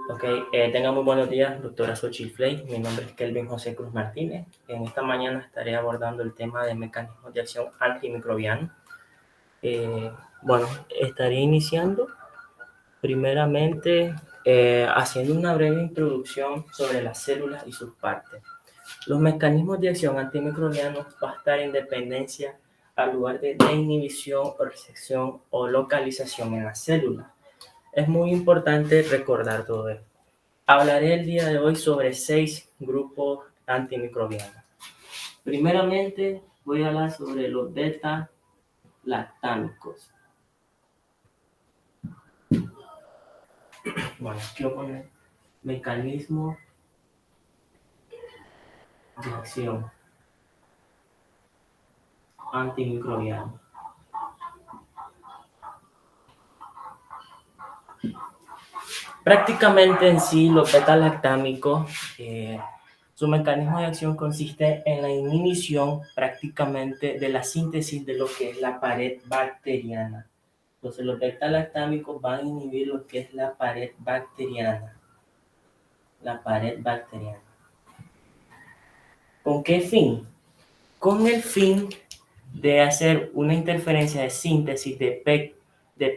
Ok, tengan muy buenos días, doctora Xochitl Flay. Mi nombre es Kelvin José Cruz Martínez. En esta mañana estaré abordando el tema de mecanismos de acción antimicrobiano. Bueno, estaré iniciando primeramente haciendo una breve introducción sobre las células y sus partes. Los mecanismos de acción antimicrobianos va a estar en dependencia al lugar de inhibición o recepción o localización en la célula. Es muy importante recordar todo esto. Hablaré el día de hoy sobre 6 grupos antimicrobianos. Primeramente, voy a hablar sobre los beta-lactámicos. Bueno, quiero poner mecanismo de acción antimicrobiano. Prácticamente en sí, los beta-lactámicos, su mecanismo de acción consiste en la inhibición prácticamente de la síntesis de lo que es la pared bacteriana. Entonces, los beta-lactámicos van a inhibir lo que es la pared bacteriana. La pared bacteriana. ¿Con qué fin? Con el fin de hacer una interferencia de síntesis de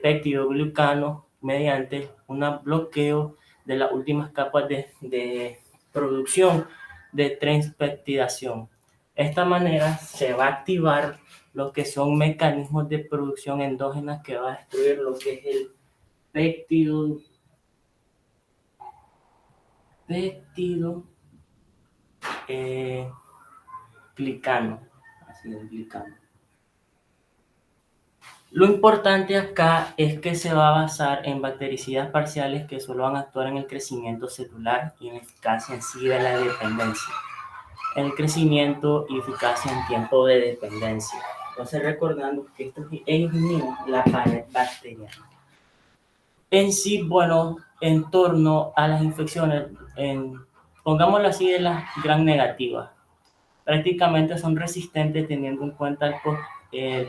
peptidoglucano mediante un bloqueo de las últimas capas de producción de transpeptidación. De esta manera se va a activar lo que son mecanismos de producción endógenas que va a destruir lo que es el péptido glicano. Así es, glicano. Lo importante acá es que se va a basar en bactericidas parciales que solo van a actuar en el crecimiento celular y en eficacia en sí de la dependencia. El crecimiento y eficacia en tiempo de dependencia. Entonces recordando que ellos inhiben la pared bacteriana. En sí, bueno, en torno a las infecciones, pongámoslo así, de las gran negativas. Prácticamente son resistentes teniendo en cuenta el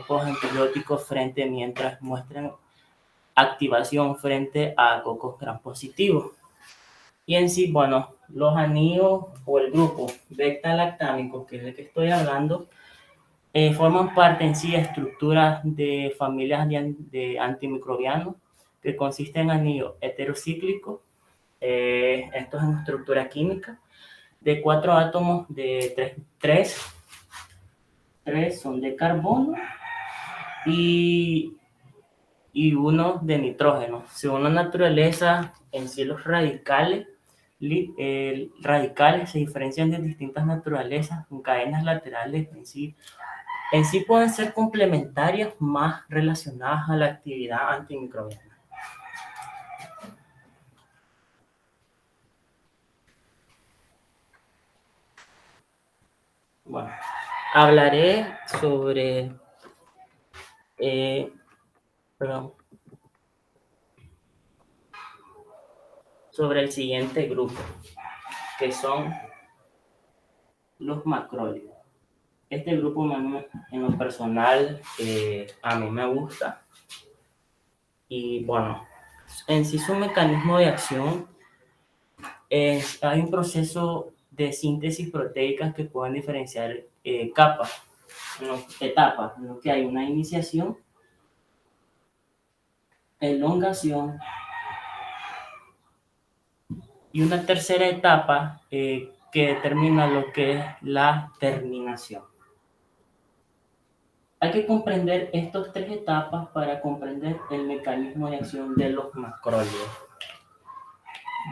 post-antibiótico frente mientras muestran activación frente a cocos gram positivos. Y en sí, bueno, los anillos o el grupo beta-lactámico, que es el que estoy hablando, forman parte en sí de estructuras de familias de antimicrobianos que consisten en anillos heterocíclicos. Esto es una estructura química de 4 átomos de 3 son de carbono y uno de nitrógeno. Según la naturaleza, en sí los radicales se diferencian de distintas naturalezas con cadenas laterales en sí pueden ser complementarias más relacionadas a la actividad antimicrobiana. Bueno, hablaré eh, perdón, sobre el siguiente grupo, que son los macrólidos. Este grupo en lo personal a mí me gusta y bueno, en sí su mecanismo de acción hay un proceso de síntesis proteica que pueden diferenciar capas, etapas, en lo que hay una iniciación, elongación y una tercera etapa que determina lo que es la terminación. Hay que comprender estas 3 etapas para comprender el mecanismo de acción de los macrólidos.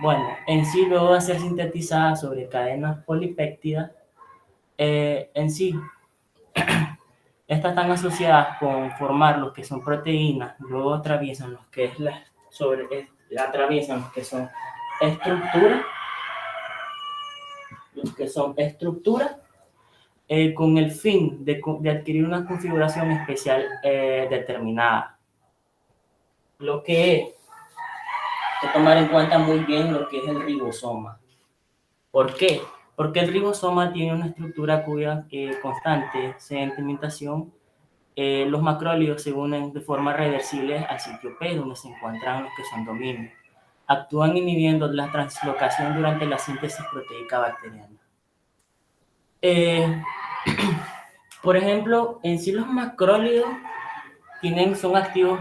Bueno, en sí luego de ser sintetizada sobre cadenas polipéptidas, en sí estas están asociadas con formar lo que son proteínas, luego atraviesan los que es atraviesan los que son estructuras, con el fin de adquirir una configuración especial determinada. Lo que es que tomar en cuenta muy bien lo que es el ribosoma. ¿Por qué? Porque el ribosoma tiene una estructura cuya constante sedimentación. Los macrólidos se unen de forma reversible al sitio P, donde se encuentran los que son dominios. actúan inhibiendo la translocación durante la síntesis proteica bacteriana. Por ejemplo, en sí los macrólidos son activos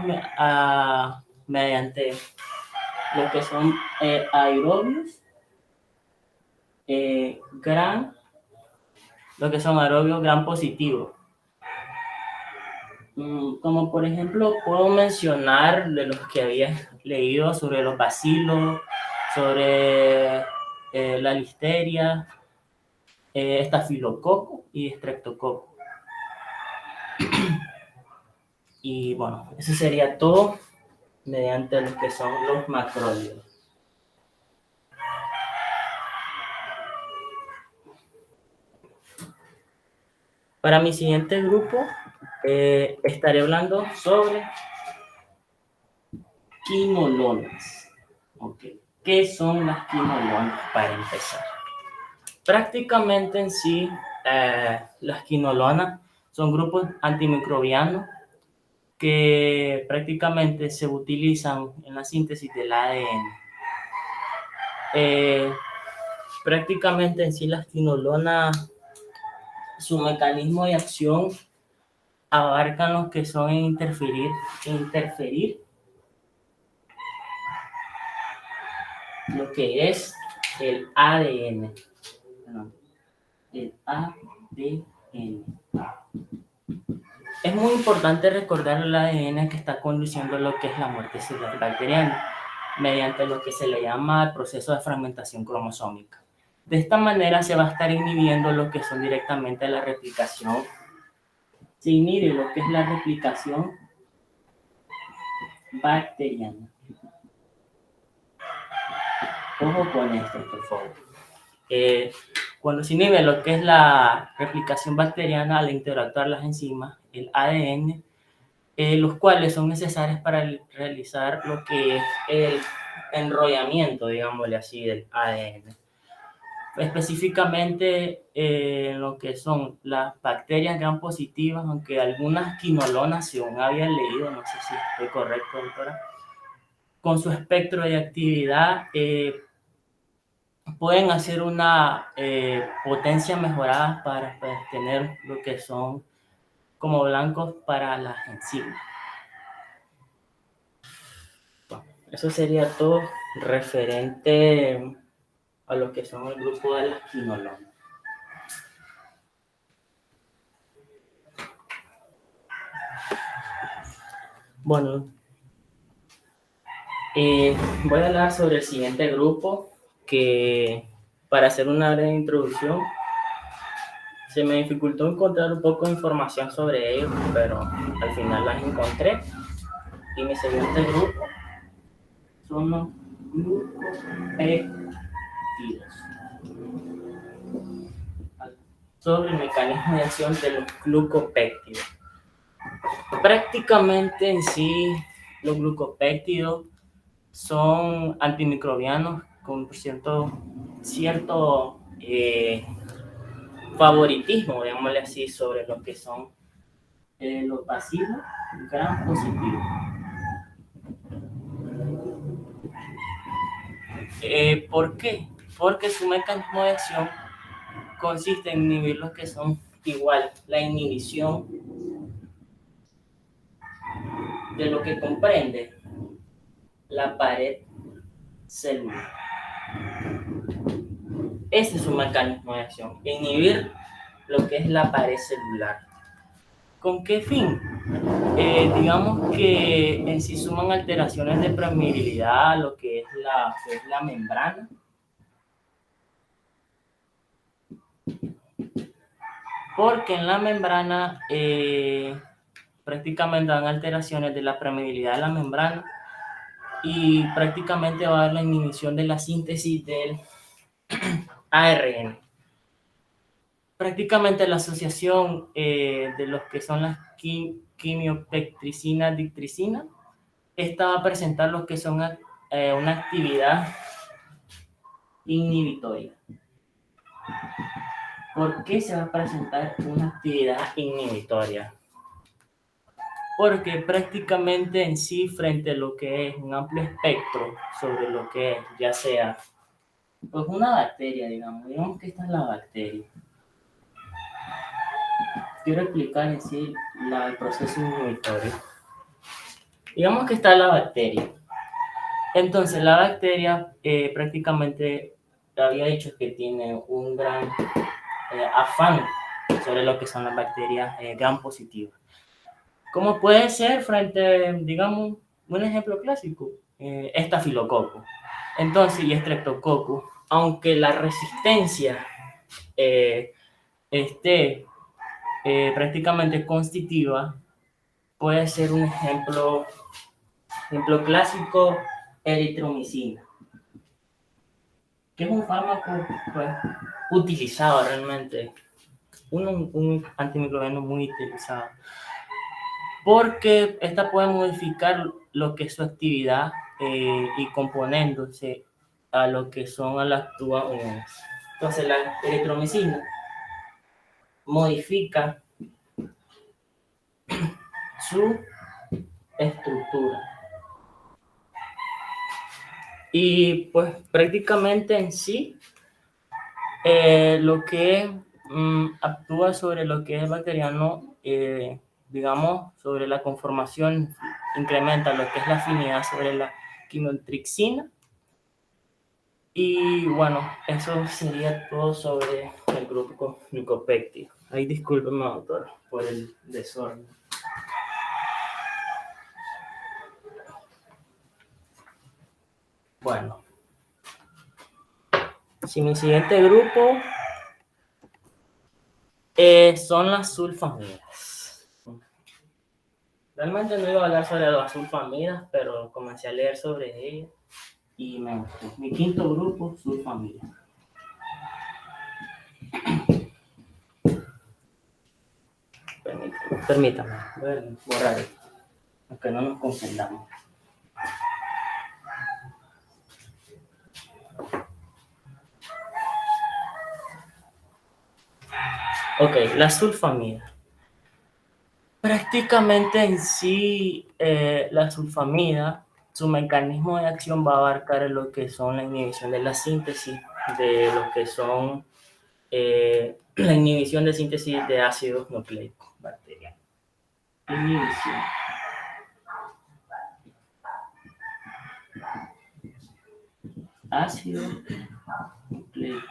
mediante lo que son aerobios, lo que son aerobios gram positivos. Como por ejemplo, puedo mencionar de los que había leído sobre los bacilos, sobre la listeria, estafilococo y estreptococo. Y bueno, eso sería todo mediante lo que son los macrólidos. Para mi siguiente grupo, estaré hablando sobre quinolonas. Okay. ¿Qué son las quinolonas para empezar? Prácticamente en sí, las quinolonas son grupos antimicrobianos que prácticamente se utilizan en la síntesis del ADN. Prácticamente en sí las quinolonas, su mecanismo de acción abarcan los que son interferir lo que es el ADN. El ADN. Es muy importante recordar el ADN que está conduciendo lo que es la muerte celular bacteriana, mediante lo que se le llama el proceso de fragmentación cromosómica. De esta manera se va a estar inhibiendo lo que son directamente la replicación. Se inhibe lo que es la replicación bacteriana. Ojo con esto, por favor. Cuando se inhibe lo que es la replicación bacteriana al interactuar las enzimas, el ADN, los cuales son necesarios para realizar lo que es el enrollamiento, digámosle así, del ADN. Específicamente lo que son las bacterias gram positivas, aunque algunas quinolonas, según había leído, no sé si estoy correcto, doctora, con su espectro de actividad pueden hacer una potencia mejorada para tener lo que son como blancos para las enzimas. Bueno, eso sería todo referente a lo que son el grupo de las quinolonas. Bueno, voy a hablar sobre el siguiente grupo que, para hacer una breve introducción, se me dificultó encontrar un poco de información sobre ellos, pero al final las encontré. Y mi siguiente grupo son los glucopéptidos. Sobre el mecanismo de acción de los glucopéptidos. Prácticamente en sí, los glucopéptidos son antimicrobianos con cierto favoritismo, digámosle así, sobre lo que son los bacilos gram positivos. ¿Por qué? Porque su mecanismo de acción consiste en inhibir los que son igual, la inhibición de lo que comprende la pared celular. Ese es su mecanismo de acción, inhibir lo que es la pared celular. ¿Con qué fin? Digamos que en sí suman alteraciones de permeabilidad a lo que es la membrana. Porque en la membrana prácticamente dan alteraciones de la permeabilidad de la membrana y prácticamente va a dar la inhibición de la síntesis del ARN. Prácticamente la asociación de los que son las quimiopectricina dictricina, esta va a presentar los que son una actividad inhibitoria. ¿Por qué se va a presentar una actividad inhibitoria? porque prácticamente en sí, frente a lo que es un amplio espectro sobre lo que es, ya sea pues una bacteria, digamos que esta es la bacteria. Quiero explicar en sí el proceso inhibitorio. Digamos que está la bacteria. Entonces, la bacteria prácticamente había dicho que tiene un gran afán sobre lo que son las bacterias gram positivas. Como puede ser frente, digamos, un ejemplo clásico, estafilococo. Entonces, y estreptococo, aunque la resistencia eh, esté prácticamente constitutiva, puede ser un ejemplo clásico, eritromicina, que es un fármaco pues, utilizado realmente, un antimicrobiano muy utilizado, porque esta puede modificar lo que es su actividad y componiéndose a lo que son a las actúa. Entonces la eritromicina modifica su estructura y pues prácticamente en sí lo que actúa sobre lo que es bacteriano, digamos, sobre la conformación, incrementa lo que es la afinidad sobre la quinotrixina. Y bueno, eso sería todo sobre el grupo glucopéptido. Ahí discúlpeme, doctor, por el desorden. Bueno, si mi siguiente grupo son las sulfamidas. Realmente no iba a hablar sobre las sulfamidas, pero comencé a leer sobre ellas y me gustó. Mi quinto grupo, sulfamidas. Permítame, voy a borrar esto, aunque no nos confundamos. Ok, la sulfamida. Prácticamente en sí, la sulfamida, su mecanismo de acción va a abarcar lo que son la inhibición de la síntesis, de lo que son la inhibición de síntesis de ácidos nucleicos bacterianos. Inhibición. Ácido nucleico.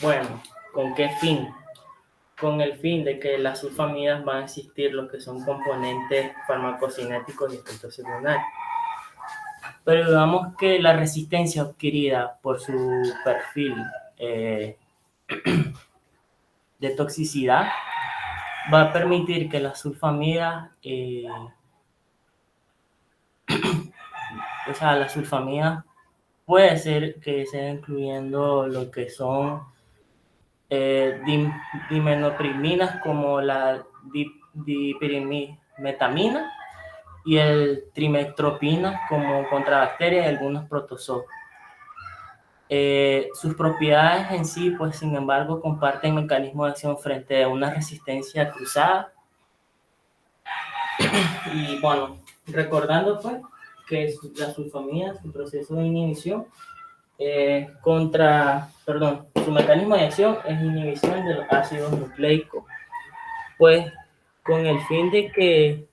Bueno, ¿con qué fin? Con el fin de que las sulfamidas van a existir los que son componentes farmacocinéticos y efectos secundarios. Pero digamos que la resistencia adquirida por su perfil eh, de toxicidad va a permitir que las sulfamidas, las sulfamidas puede ser que sea incluyendo lo que son dimenopriminas como la dipirimetamina y el trimestropina como contrabacteria y algunos protozoos. Sus propiedades en sí, pues sin embargo, comparten mecanismos de acción frente a una resistencia cruzada. Y bueno, recordando pues que la sulfamida, su proceso de inhibición, su mecanismo de acción es inhibición de los ácidos nucleicos, pues con el fin de que,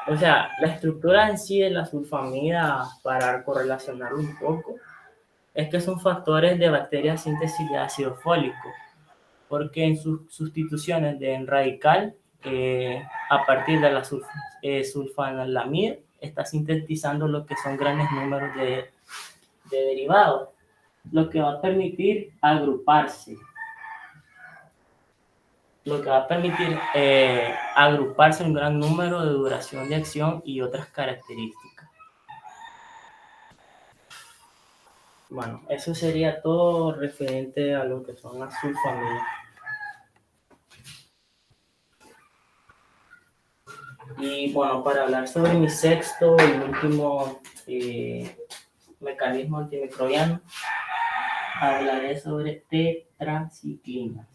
o sea, la estructura en sí de la sulfamida, para correlacionarlo un poco, es que son factores de bacterias síntesis de ácido fólico, porque en sus sustituciones de en radical, a partir de la sulfanilamida, está sintetizando lo que son grandes números de derivados, lo que va a permitir agruparse un gran número de duración de acción y otras características. Bueno, eso sería todo referente a lo que son las sulfamidas. Y bueno, para hablar sobre mi sexto y último mecanismo antimicrobiano, hablaré sobre tetraciclinas.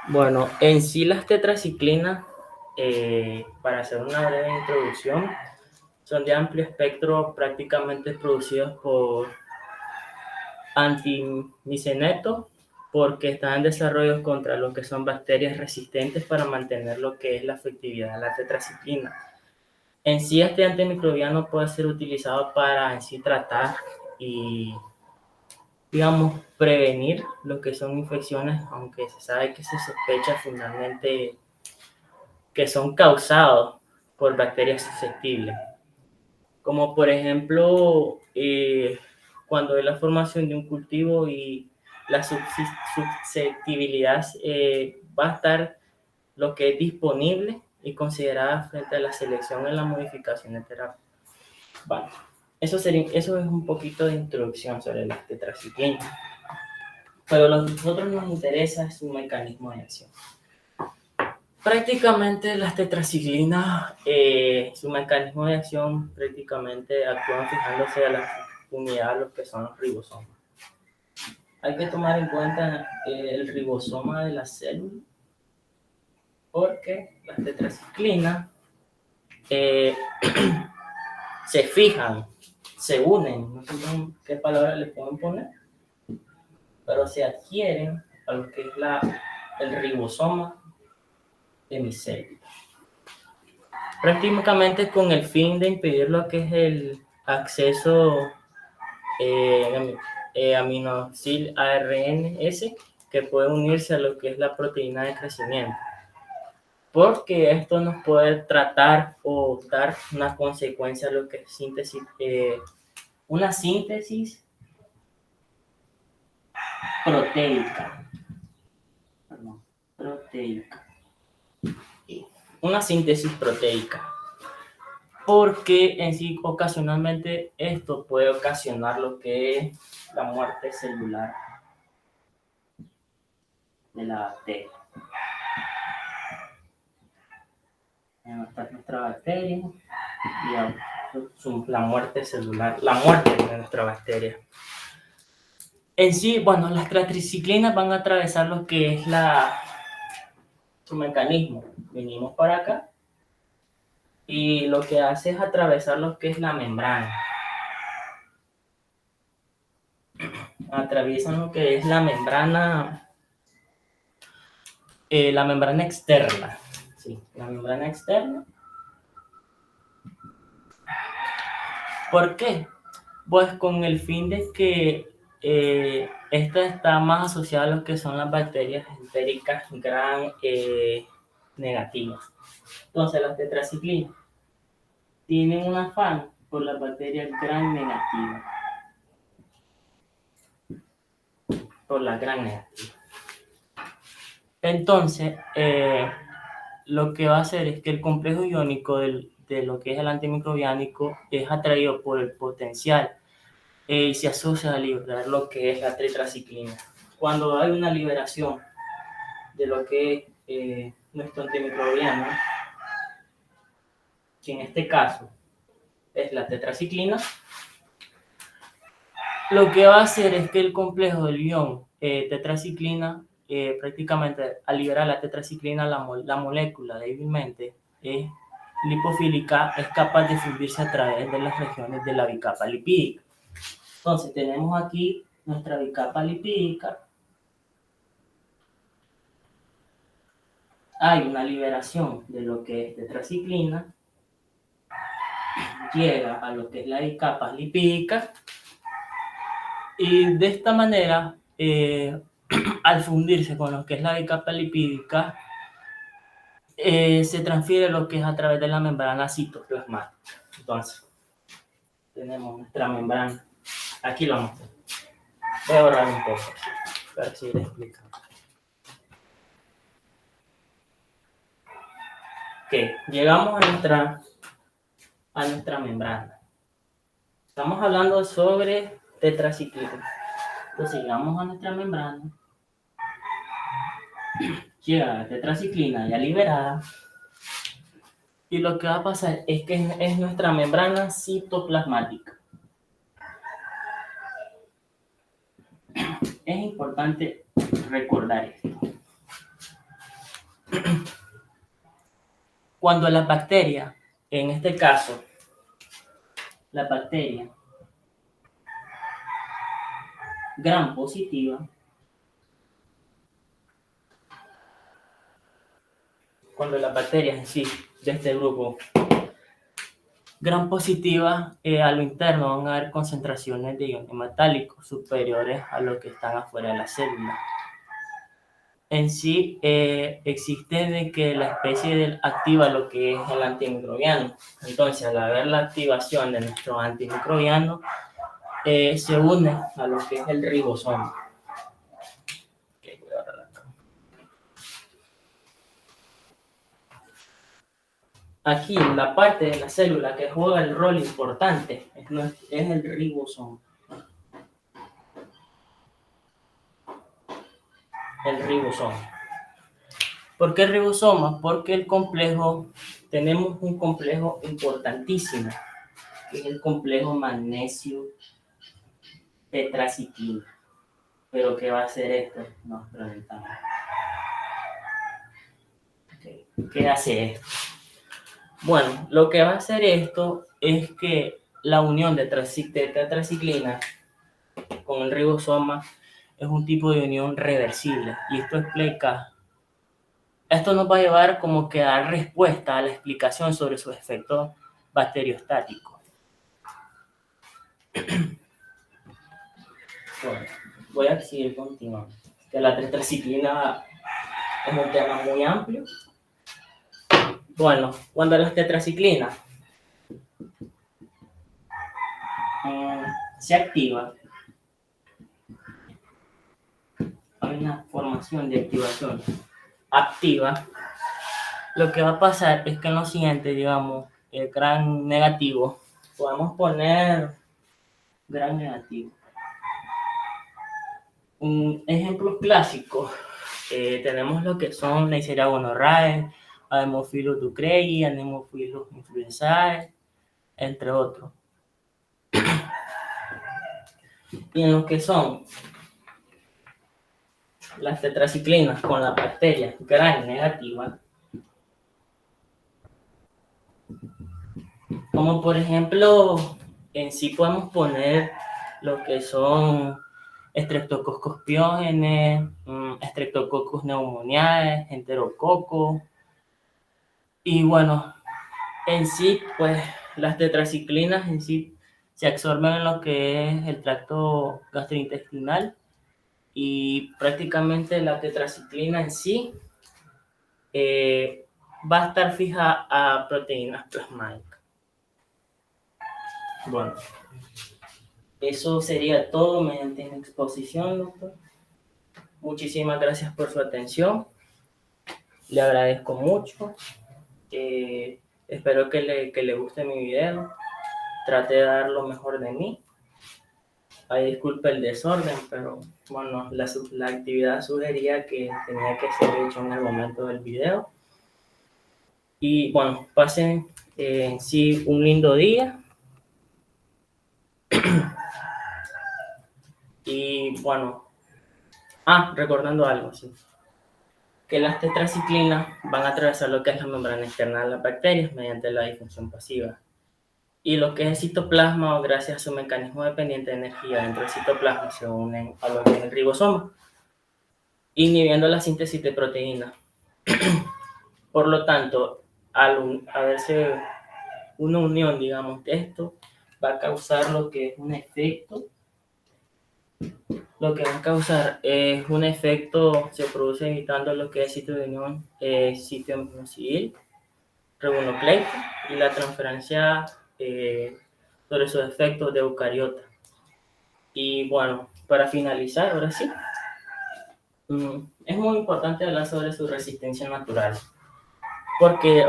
Bueno, en sí las tetraciclinas, para hacer una breve introducción, son de amplio espectro, prácticamente producidos por antimiceneto, porque están en desarrollo contra lo que son bacterias resistentes para mantener lo que es la efectividad de la tetraciclina. En sí, este antimicrobiano puede ser utilizado para en sí tratar y, digamos, prevenir lo que son infecciones, aunque se sabe que se sospecha finalmente que son causados por bacterias susceptibles. Como por ejemplo, cuando hay la formación de un cultivo y la susceptibilidad va a estar lo que es disponible y considerada frente a la selección en la modificación de terapia. Vale. Eso es un poquito de introducción sobre las tetraciclinas. Pero lo que a nosotros nos interesa es su mecanismo de acción. Prácticamente las tetraciclinas, su mecanismo de acción prácticamente actúan fijándose a la unidad de lo que son los ribosomas. Hay que tomar en cuenta el ribosoma de la célula, porque las tetraciclinas se fijan, se unen, no sé qué palabra le pueden poner, pero se adhieren a lo que es el ribosoma de mi célula. Prácticamente con el fin de impedir lo que es el acceso aminosil ARNS que puede unirse a lo que es la proteína de crecimiento. Porque esto nos puede tratar o dar una consecuencia a lo que es síntesis, una síntesis proteica. Perdón, proteica. Una síntesis proteica. Porque en sí ocasionalmente esto puede ocasionar lo que es la muerte celular de la bacteria. Nuestra bacteria y la muerte celular, la muerte de nuestra bacteria. En sí, bueno, las tetraciclinas van a atravesar lo que es su mecanismo. Vinimos para acá y lo que hace es atravesar lo que es la membrana. Atraviesan lo que es la membrana externa. Sí, la membrana externa. ¿Por qué? Pues con el fin de que esta está más asociada a lo que son las bacterias entéricas gram negativas. Entonces, las tetraciclinas tienen un afán por las bacterias gram negativas. Por la gram negativa. Entonces, lo que va a hacer es que el complejo iónico de lo que es el antimicrobiánico es atraído por el potencial y se asocia a liberar lo que es la tetraciclina. Cuando hay una liberación de lo que es nuestro antimicrobiano, que en este caso es la tetraciclina, lo que va a hacer es que el complejo del ion tetraciclina, prácticamente al liberar la tetraciclina, la molécula débilmente es lipofílica, es capaz de fundirse a través de las regiones de la bicapa lipídica. Entonces tenemos aquí nuestra bicapa lipídica. Hay una liberación de lo que es tetraciclina, llega a lo que es la bicapa lipídica y de esta manera, al fundirse con lo que es la bicapa lipídica, se transfiere lo que es a través de la membrana citoplasmática. Entonces, tenemos nuestra membrana. Aquí lo muestro. Voy a borrar un poco, para ver si le explico. Ok, llegamos a nuestra membrana. Estamos hablando sobre tetraciclina. Entonces, llegamos a nuestra membrana. Llega la tetraciclina ya liberada. Y lo que va a pasar es que es nuestra membrana citoplasmática. Es importante recordar esto. Cuando la bacteria, en este caso, la bacteria gram positiva, cuando las bacterias en sí de este grupo gram positiva, a lo interno van a haber concentraciones de iones metálicos superiores a los que están afuera de la célula. En sí existe de que la especie activa lo que es el antimicrobiano. Entonces, al haber la activación de nuestro antimicrobiano, se une a lo que es el ribosoma. Aquí, la parte de la célula que juega el rol importante es el ribosoma. El ribosoma. ¿Por qué el ribosoma? Porque el complejo, tenemos un complejo importantísimo, que es el complejo magnesio tetraciclina. ¿Pero qué va a hacer esto? Nos preguntamos. Okay. ¿Qué hace esto? Bueno, lo que va a hacer esto es que la unión de tetraciclina con el ribosoma es un tipo de unión reversible. Y esto nos va a llevar como que a dar respuesta a la explicación sobre sus efectos bacteriostáticos. Bueno, voy a seguir continuando. Que la tetraciclina es un tema muy amplio. Bueno, cuando la tetraciclina se activa, hay una formación de activación activa, lo que va a pasar es que en lo siguiente, digamos, el gran negativo, podemos poner gran negativo. Un ejemplo clásico, tenemos lo que son Neisseria gonorrhoeae, Haemophilus ducreyi, Haemophilus influenzae, entre otros. Y en lo que son las tetraciclinas con la bacteria gram negativa, como por ejemplo, en sí podemos poner lo que son Streptococcus pyogenes, Streptococcus pneumoniae, Enterococo. Y bueno, en sí, pues las tetraciclinas en sí se absorben en lo que es el tracto gastrointestinal y prácticamente la tetraciclina en sí va a estar fija a proteínas plasmáticas. Bueno, eso sería todo mediante mi exposición, doctor. Muchísimas gracias por su atención. Le agradezco mucho. Espero que le guste mi video. Traté de dar lo mejor de mí. Ay, disculpe el desorden, pero bueno, la actividad sugería que tenía que ser hecho en el momento del video. Y bueno, pasen en sí un lindo día. Y bueno, recordando algo, sí, que las tetraciclinas van a atravesar lo que es la membrana externa de las bacterias mediante la difusión pasiva. Y lo que es el citoplasma, gracias a su mecanismo dependiente de energía dentro del citoplasma, se unen a lo que es el ribosoma, inhibiendo la síntesis de proteínas. Por lo tanto, al haberse una unión, digamos, de esto, va a causar lo que es un efecto. Lo que va a causar es un efecto, se produce evitando lo que es sitio de unión, sitio aminosil, ribonucleico y la transferencia sobre sus efectos de eucariota. Y bueno, para finalizar, ahora sí, es muy importante hablar sobre su resistencia natural, porque,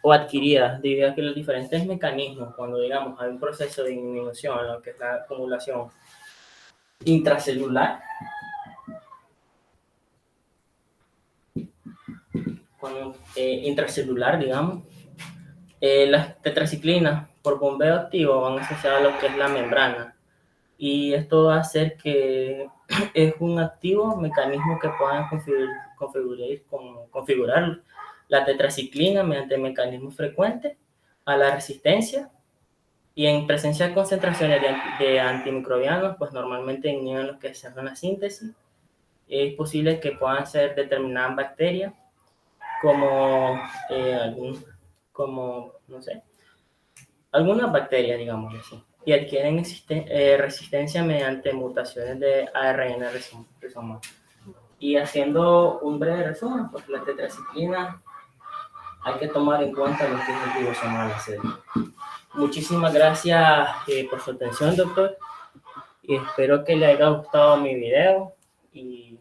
o adquirida, debido a que los diferentes mecanismos, cuando digamos hay un proceso de disminución, lo que es la acumulación intracelular, intracelular, digamos, Las tetraciclinas por bombeo activo van asociadas a lo que es la membrana y esto va a hacer que es un activo mecanismo que puedan configurar la tetraciclina mediante mecanismos frecuentes a la resistencia y en presencia de concentraciones de antimicrobianos, pues normalmente inhiben lo que se llama la síntesis. Es posible que puedan ser determinadas bacterias como, como no sé, algunas bacterias, digamos así, y adquieren resistencia mediante mutaciones de ARN rizomal. Y haciendo un breve resumen, pues la tetraciclina hay que tomar en cuenta lo que es el ribosoma de la célula. Muchísimas gracias por su atención, doctor, y espero que le haya gustado mi video. Y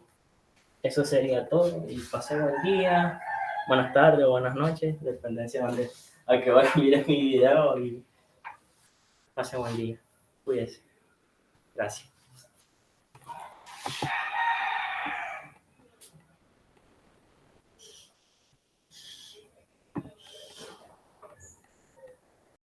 eso sería todo. Y pase buen día, buenas tardes o buenas noches, dependencia de a que vaya a mirar mi video. Y pase buen día. Cuídese. Gracias.